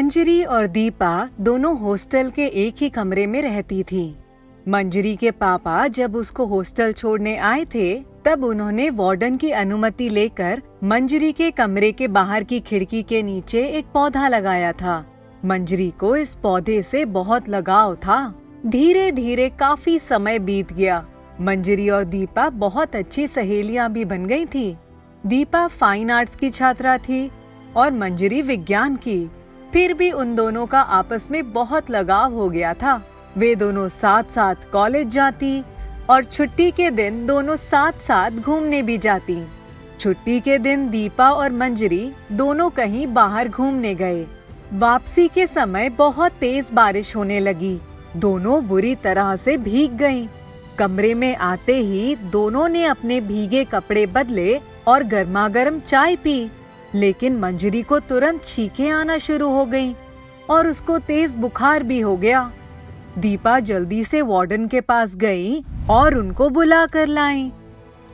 मंजरी और दीपा दोनों हॉस्टल के एक ही कमरे में रहती थी। मंजरी के पापा जब उसको हॉस्टल छोड़ने आए थे, तब उन्होंने वार्डन की अनुमति लेकर मंजरी के कमरे के बाहर की खिड़की के नीचे एक पौधा लगाया था। मंजरी को इस पौधे से बहुत लगाव था। धीरे धीरे काफी समय बीत गया। मंजरी और दीपा बहुत अच्छी सहेलियां भी बन गई थी। दीपा फाइन आर्ट्स की छात्रा थी और मंजरी विज्ञान की। फिर भी उन दोनों का आपस में बहुत लगाव हो गया था। वे दोनों साथ साथ कॉलेज जाती और छुट्टी के दिन दोनों साथ साथ घूमने भी जाती। छुट्टी के दिन दीपा और मंजरी दोनों कहीं बाहर घूमने गए। वापसी के समय बहुत तेज बारिश होने लगी। दोनों बुरी तरह से भीग गईं। कमरे में आते ही दोनों ने अपने भीगे कपड़े बदले और गर्मागर्म चाय पी। लेकिन मंजरी को तुरंत छींकें आना शुरू हो गईं और उसको तेज बुखार भी हो गया। दीपा जल्दी से वार्डन के पास गई और उनको बुला कर लाई।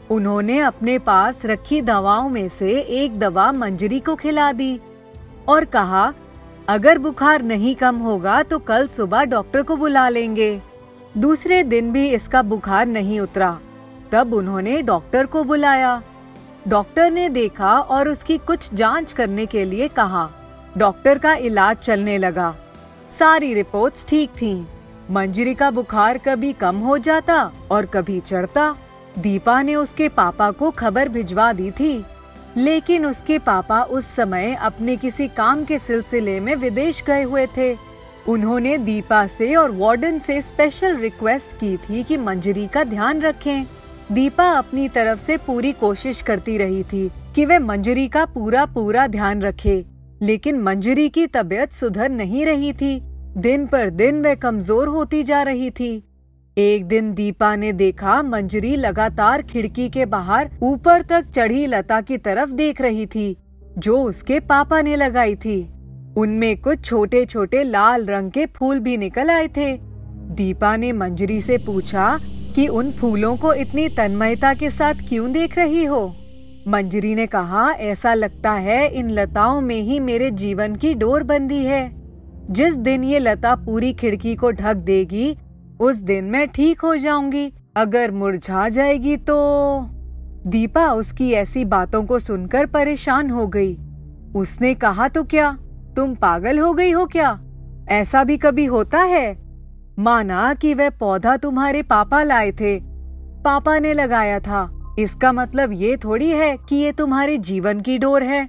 उन्होंने अपने पास रखी दवाओं में से एक दवा मंजरी को खिला दी और कहा, अगर बुखार नहीं कम होगा तो कल सुबह डॉक्टर को बुला लेंगे। दूसरे दिन भी इसका बुखार नहीं उतरा। तब उन्होंने डॉक्टर को बुलाया। डॉक्टर ने देखा और उसकी कुछ जांच करने के लिए कहा। डॉक्टर का इलाज चलने लगा। सारी रिपोर्ट्स ठीक थीं। मंजरी का बुखार कभी कम हो जाता और कभी चढ़ता। दीपा ने उसके पापा को खबर भिजवा दी थी, लेकिन उसके पापा उस समय अपने किसी काम के सिलसिले में विदेश गए हुए थे। उन्होंने दीपा से और वार्डन से स्पेशल रिक्वेस्ट की थी कि मंजरी का ध्यान रखें। दीपा अपनी तरफ से पूरी कोशिश करती रही थी कि वे मंजरी का पूरा ध्यान रखे, लेकिन मंजरी की तबीयत सुधर नहीं रही थी। दिन पर दिन वह कमजोर होती जा रही थी। एक दिन दीपा ने देखा मंजरी लगातार खिड़की के बाहर ऊपर तक चढ़ी लता की तरफ देख रही थी, जो उसके पापा ने लगाई थी। उनमें कुछ छोटे छोटे लाल रंग के फूल भी निकल आए थे। दीपा ने मंजरी से पूछा कि उन फूलों को इतनी तन्मयता के साथ क्यों देख रही हो? मंजरी ने कहा, ऐसा लगता है इन लताओं में ही मेरे जीवन की डोर बंधी है। जिस दिन ये लता पूरी खिड़की को ढक देगी, उस दिन मैं ठीक हो जाऊंगी। अगर मुरझा जाएगी तो। दीपा उसकी ऐसी बातों को सुनकर परेशान हो गई। उसने कहा, तो क्या तुम पागल हो गई हो क्या? ऐसा भी कभी होता है? माना कि वह पौधा तुम्हारे पापा लाए थे, पापा ने लगाया था, इसका मतलब ये थोड़ी है कि ये तुम्हारे जीवन की डोर है।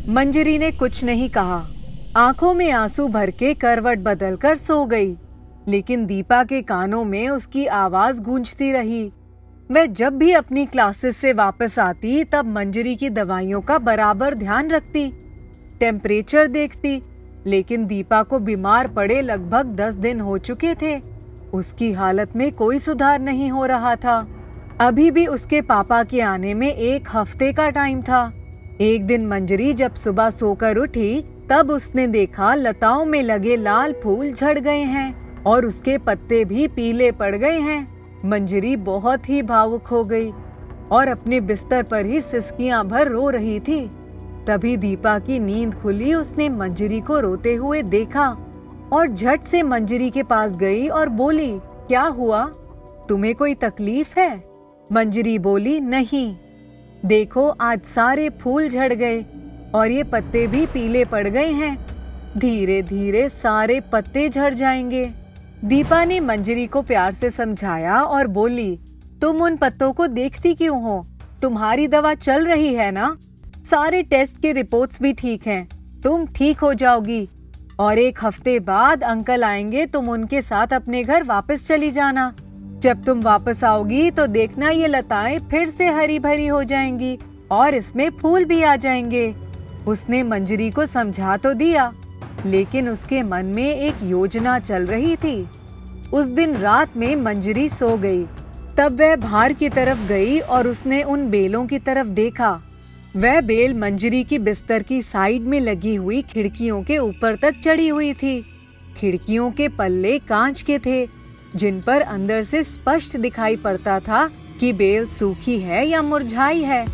मंजरी ने कुछ नहीं कहा। आंखों में आंसू भर के करवट बदलकर सो गई, लेकिन दीपा के कानों में उसकी आवाज गूंजती रही। वह जब भी अपनी क्लासेस से वापस आती, तब मंजरी की दवाइयों का बराबर ध्यान रखती, टेम्परेचर देखती। लेकिन दीपा को बीमार पड़े लगभग 10 दिन हो चुके थे। उसकी हालत में कोई सुधार नहीं हो रहा था। अभी भी उसके पापा के आने में 1 हफ्ते का टाइम था। एक दिन मंजरी जब सुबह सोकर उठी, तब उसने देखा लताओं में लगे लाल फूल झड़ गए हैं और उसके पत्ते भी पीले पड़ गए हैं। मंजरी बहुत ही भावुक हो गई और अपने बिस्तर पर ही सिसकियां भर रो रही थी। तभी दीपा की नींद खुली। उसने मंजरी को रोते हुए देखा और झट से मंजरी के पास गई और बोली, क्या हुआ? तुम्हें कोई तकलीफ है? मंजरी बोली, नहीं। देखो, आज सारे फूल झड़ गए और ये पत्ते भी पीले पड़ गए हैं। धीरे धीरे सारे पत्ते झड़ जाएंगे। दीपा ने मंजरी को प्यार से समझाया और बोली, तुम उन पत्तों को देखती क्यों हो? तुम्हारी दवा चल रही है ना? सारे टेस्ट के रिपोर्ट्स भी ठीक हैं। तुम ठीक हो जाओगी और 1 हफ्ते बाद अंकल आएंगे। तुम उनके साथ अपने घर वापस चली जाना। जब तुम वापस आओगी तो देखना ये लताएं फिर से हरी भरी हो जाएंगी और इसमें फूल भी आ जाएंगे। उसने मंजरी को समझा तो दिया, लेकिन उसके मन में एक योजना चल रही थी। उस दिन रात में मंजरी सो गई। तब वह बाहर की तरफ गई और उसने उन बेलों की तरफ देखा। वह बेल मंजरी की बिस्तर की साइड में लगी हुई खिड़कियों के ऊपर तक चढ़ी हुई थी। खिड़कियों के पल्ले कांच के थे, जिन पर अंदर से स्पष्ट दिखाई पड़ता था कि बेल सूखी है या मुरझाई है।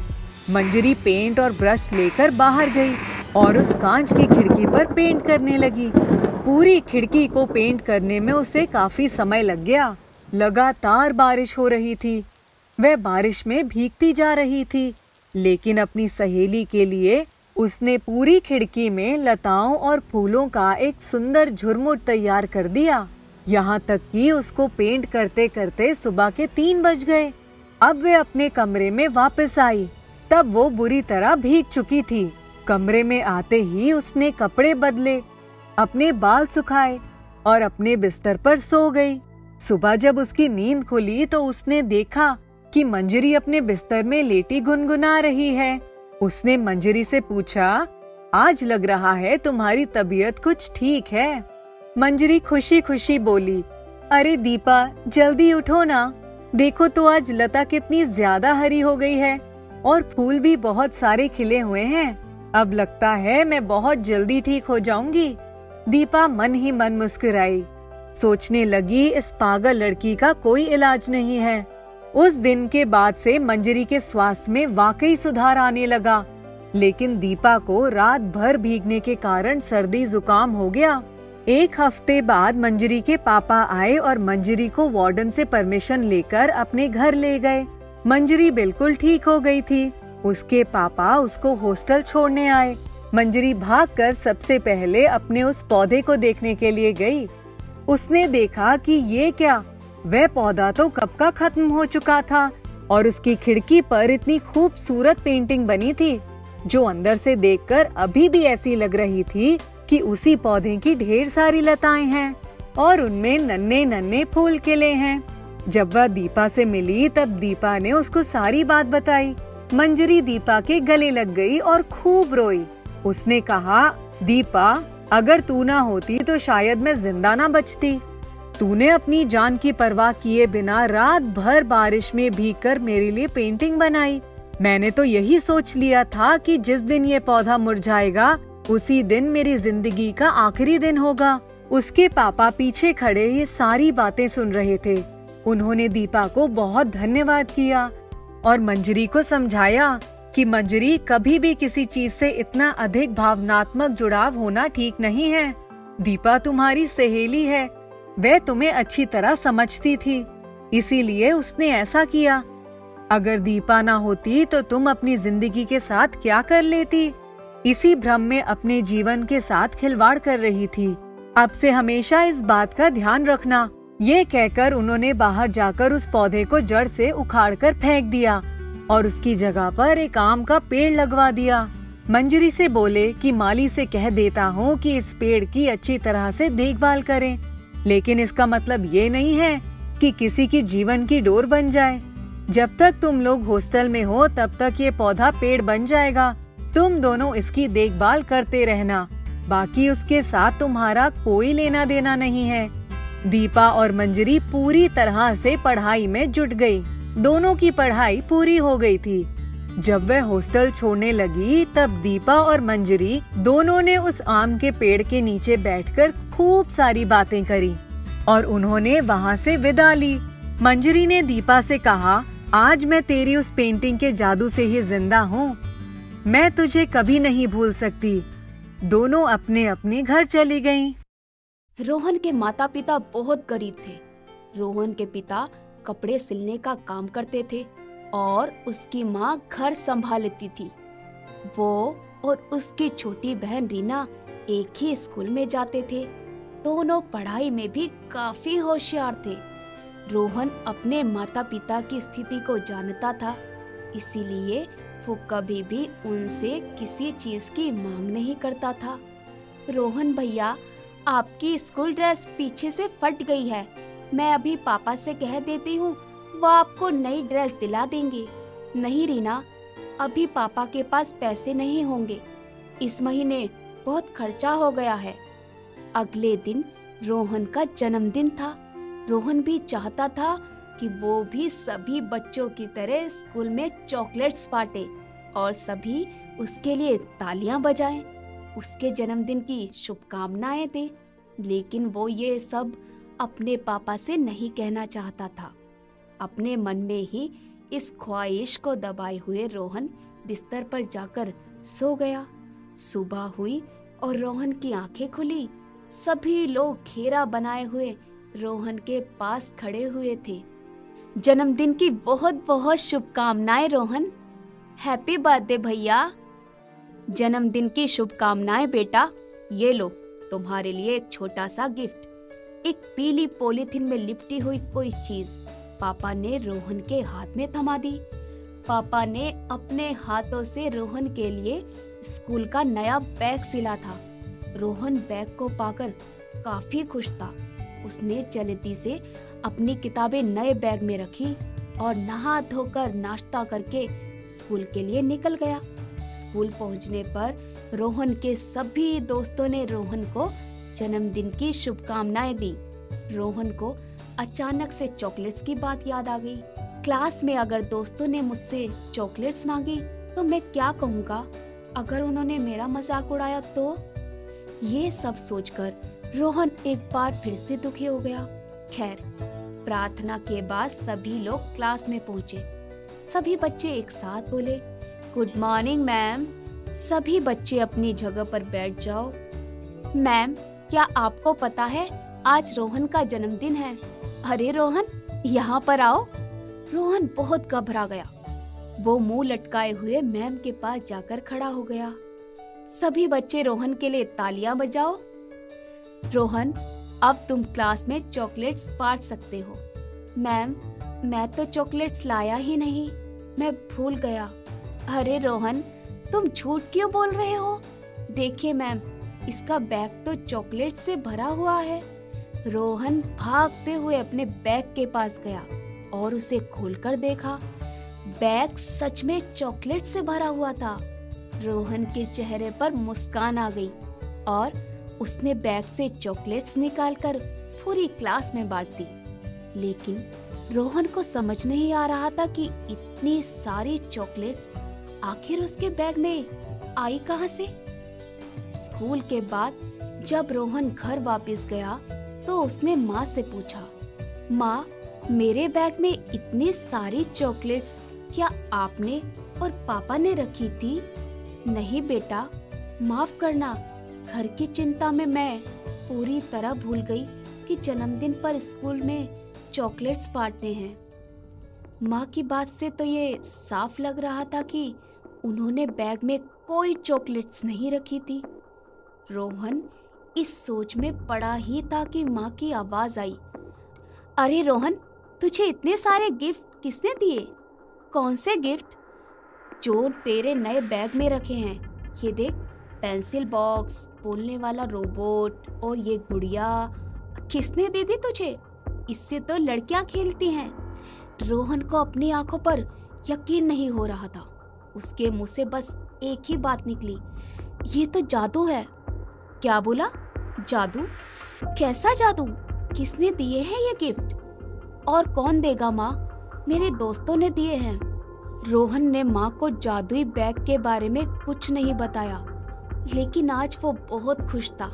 मंजरी पेंट और ब्रश लेकर बाहर गई और उस कांच की खिड़की पर पेंट करने लगी। पूरी खिड़की को पेंट करने में उसे काफी समय लग गया। लगातार बारिश हो रही थी। वह बारिश में भीगती जा रही थी, लेकिन अपनी सहेली के लिए उसने पूरी खिड़की में लताओं और फूलों का एक सुंदर झुरमुट तैयार कर दिया। यहाँ तक कि उसको पेंट करते करते सुबह के 3 बज गए। अब वे अपने कमरे में वापस आई। तब वो बुरी तरह भीग चुकी थी। कमरे में आते ही उसने कपड़े बदले, अपने बाल सुखाए और अपने बिस्तर पर सो गई। सुबह जब उसकी नींद खुली तो उसने देखा कि मंजरी अपने बिस्तर में लेटी गुनगुना रही है। उसने मंजरी से पूछा, आज लग रहा है तुम्हारी तबीयत कुछ ठीक है। मंजरी खुशी खुशी बोली, अरे दीपा, जल्दी उठो ना। देखो तो आज लता कितनी ज्यादा हरी हो गई है और फूल भी बहुत सारे खिले हुए हैं। अब लगता है मैं बहुत जल्दी ठीक हो जाऊंगी। दीपा मन ही मन मुस्कुराई। सोचने लगी, इस पागल लड़की का कोई इलाज नहीं है। उस दिन के बाद से मंजरी के स्वास्थ्य में वाकई सुधार आने लगा, लेकिन दीपा को रात भर भीगने के कारण सर्दी जुकाम हो गया। 1 हफ्ते बाद मंजरी के पापा आए और मंजरी को वार्डन से परमिशन लेकर अपने घर ले गए। मंजरी बिल्कुल ठीक हो गई थी। उसके पापा उसको हॉस्टल छोड़ने आए। मंजरी भागकर सबसे पहले अपने उस पौधे को देखने के लिए गई। उसने देखा कि ये क्या, वह पौधा तो कब का खत्म हो चुका था और उसकी खिड़की पर इतनी खूबसूरत पेंटिंग बनी थी, जो अंदर से देखकर अभी भी ऐसी लग रही थी कि उसी पौधे की ढेर सारी लताएं हैं और उनमें नन्हे नन्हे फूल खिले हैं। जब वह दीपा से मिली तब दीपा ने उसको सारी बात बताई। मंजरी दीपा के गले लग गई और खूब रोई। उसने कहा, दीपा, अगर तू ना होती तो शायद मैं जिंदा ना बचती। तूने अपनी जान की परवाह किए बिना रात भर बारिश में भीगकर मेरे लिए पेंटिंग बनाई। मैंने तो यही सोच लिया था कि जिस दिन ये पौधा मुरझाएगा उसी दिन मेरी जिंदगी का आखिरी दिन होगा। उसके पापा पीछे खड़े ये सारी बातें सुन रहे थे। उन्होंने दीपा को बहुत धन्यवाद किया और मंजरी को समझाया कि मंजरी, कभी भी किसी चीज से इतना अधिक भावनात्मक जुड़ाव होना ठीक नहीं है। दीपा तुम्हारी सहेली है, वह तुम्हें अच्छी तरह समझती थी, इसीलिए उसने ऐसा किया। अगर दीपा ना होती तो तुम अपनी जिंदगी के साथ क्या कर लेती? इसी भ्रम में अपने जीवन के साथ खिलवाड़ कर रही थी। अब से हमेशा इस बात का ध्यान रखना। ये कहकर उन्होंने बाहर जाकर उस पौधे को जड़ से उखाड़कर फेंक दिया और उसकी जगह पर एक आम का पेड़ लगवा दिया। मंजरी से बोले कि माली से कह देता हूँ कि इस पेड़ की अच्छी तरह से देखभाल करें, लेकिन इसका मतलब ये नहीं है कि किसी की जीवन की डोर बन जाए। जब तक तुम लोग हॉस्टल में हो तब तक ये पौधा पेड़ बन जाएगा। तुम दोनों इसकी देखभाल करते रहना, बाकी उसके साथ तुम्हारा कोई लेना देना नहीं है। दीपा और मंजरी पूरी तरह से पढ़ाई में जुट गई। दोनों की पढ़ाई पूरी हो गई थी। जब वह हॉस्टल छोड़ने लगी तब दीपा और मंजरी दोनों ने उस आम के पेड़ के नीचे बैठकर खूब सारी बातें करी और उन्होंने वहाँ से विदा ली। मंजरी ने दीपा से कहा, आज मैं तेरी उस पेंटिंग के जादू से ही जिंदा हूँ। मैं तुझे कभी नहीं भूल सकती। दोनों अपने अपने घर चली गईं। रोहन के माता पिता बहुत गरीब थे। रोहन के पिता कपड़े सिलने का काम करते थे और उसकी माँ घर संभालती थी। वो और उसकी छोटी बहन रीना एक ही स्कूल में जाते थे। दोनों पढ़ाई में भी काफी होशियार थे। रोहन अपने माता पिता की स्थिति को जानता था, इसीलिए वो कभी भी उनसे किसी चीज की मांग नहीं करता था। रोहन भैया, आपकी स्कूल ड्रेस पीछे से फट गई है। मैं अभी पापा से कह देती हूँ, वो आपको नई ड्रेस दिला देंगे। नहीं रीना, अभी पापा के पास पैसे नहीं होंगे। इस महीने बहुत खर्चा हो गया है। अगले दिन रोहन का जन्मदिन था। रोहन भी चाहता था कि वो भी सभी बच्चों की तरह स्कूल में चॉकलेट्स बांटे और सभी उसके लिए तालियां बजाएं, उसके जन्मदिन की शुभकामनाएं दें। लेकिन वो ये सब अपने पापा से नहीं कहना चाहता था। अपने मन में ही इस ख्वाहिश को दबाए हुए रोहन बिस्तर पर जाकर सो गया। सुबह हुई और रोहन की आंखें खुली। सभी लोग घेरा बनाए हुए रोहन के पास खड़े हुए थे। जन्मदिन की बहुत बहुत शुभकामनाएं रोहन। हैप्पी बर्थडे भैया। जन्मदिन की शुभकामनाएं बेटा। ये लो तुम्हारे लिए एक छोटा सा गिफ्ट। एक पीली पॉलीथिन में लिपटी हुई कोई चीज पापा ने रोहन के हाथ में थमा दी। पापा ने अपने हाथों से रोहन के लिए स्कूल का नया बैग सिला था। रोहन बैग को पाकर काफी खुश था। उसने जल्दी से अपनी किताबें नए बैग में रखी और नहा धोकर नाश्ता करके स्कूल के लिए निकल गया। स्कूल पहुंचने पर रोहन के सभी दोस्तों ने रोहन को जन्मदिन की शुभकामनाएं दी। रोहन को अचानक से चॉकलेट्स की बात याद आ गई। क्लास में अगर दोस्तों ने मुझसे चॉकलेट्स मांगी तो मैं क्या कहूँगा? अगर उन्होंने मेरा मजाक उड़ाया तो? ये सब सोचकर रोहन एक बार फिर से दुखी हो गया। खैर, प्रार्थना के बाद सभी लोग क्लास में पहुंचे। सभी बच्चे एक साथ बोले, गुड मॉर्निंग मैम। सभी बच्चे अपनी जगह पर बैठ जाओ। मैम, क्या आपको पता है आज रोहन का जन्मदिन है? अरे रोहन, यहाँ पर आओ। रोहन बहुत घबरा गया। वो मुंह लटकाए हुए मैम के पास जाकर खड़ा हो गया। सभी बच्चे रोहन के लिए तालियां बजाओ। रोहन, अब तुम क्लास में चॉकलेट्स बांट सकते हो। मैम, मैं तो चॉकलेट्स लाया ही नहीं, मैं भूल गया। अरे रोहन, तुम झूठ क्यों बोल रहे हो? देखिए मैम, इसका बैग तो चॉकलेट से भरा हुआ है। रोहन भागते हुए अपने बैग के पास गया और उसे खोलकर देखा। बैग सच में चॉकलेट से भरा हुआ था। रोहन के चेहरे पर मुस्कान आ गई और उसने बैग से चॉकलेट्स निकालकर पूरी क्लास में बांट दी। लेकिन रोहन को समझ नहीं आ रहा था कि इतनी सारी चॉकलेट्स आखिर उसके बैग में आई कहां से। स्कूल के बाद जब रोहन घर वापस गया तो उसने माँ से पूछा, माँ, मेरे बैग में इतनी सारी चॉकलेट्स क्या आपने और पापा ने रखी थी? नहीं बेटा, माफ करना, घर की चिंता में मैं पूरी तरह भूल गई कि जन्मदिन पर स्कूल में चॉकलेट्स बांटने हैं। माँ की बात से तो ये साफ लग रहा था कि उन्होंने बैग में कोई चॉकलेट्स नहीं रखी थी। रोहन इस सोच में पड़ा ही था कि माँ की आवाज आई, अरे रोहन, तुझे इतने सारे गिफ्ट किसने दिए? कौन से गिफ्ट? जो तेरे नए बैग में रखे हैं। ये देख, पेंसिल बॉक्स, बोलने वाला रोबोट और ये गुड़िया। किसने दे दी तुझे? इससे तो लड़कियां खेलती हैं। रोहन को अपनी आंखों पर यकीन नहीं हो रहा था। उसके मुंह से बस एक ही बात निकली, ये तो जादू है। क्या बोला? जादू? कैसा जादू? किसने दिए हैं ये गिफ्ट? और कौन देगा माँ? मेरे दोस्तों ने दिए हैं। रोहन ने माँ को जादुई बैग के बारे में कुछ नहीं बताया, लेकिन आज वो बहुत खुश था।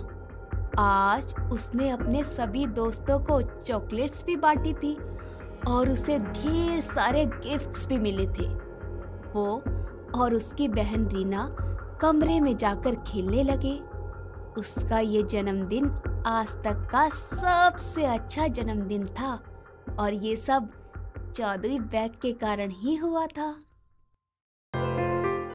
आज उसने अपने सभी दोस्तों को चॉकलेट्स भी बांटी थी और उसे ढेर सारे गिफ्ट्स भी मिले थे। वो और उसकी बहन रीना कमरे में जाकर खेलने लगे। उसका ये जन्मदिन आज तक का सबसे अच्छा जन्मदिन था और ये सब जादुई बैग के कारण ही हुआ था।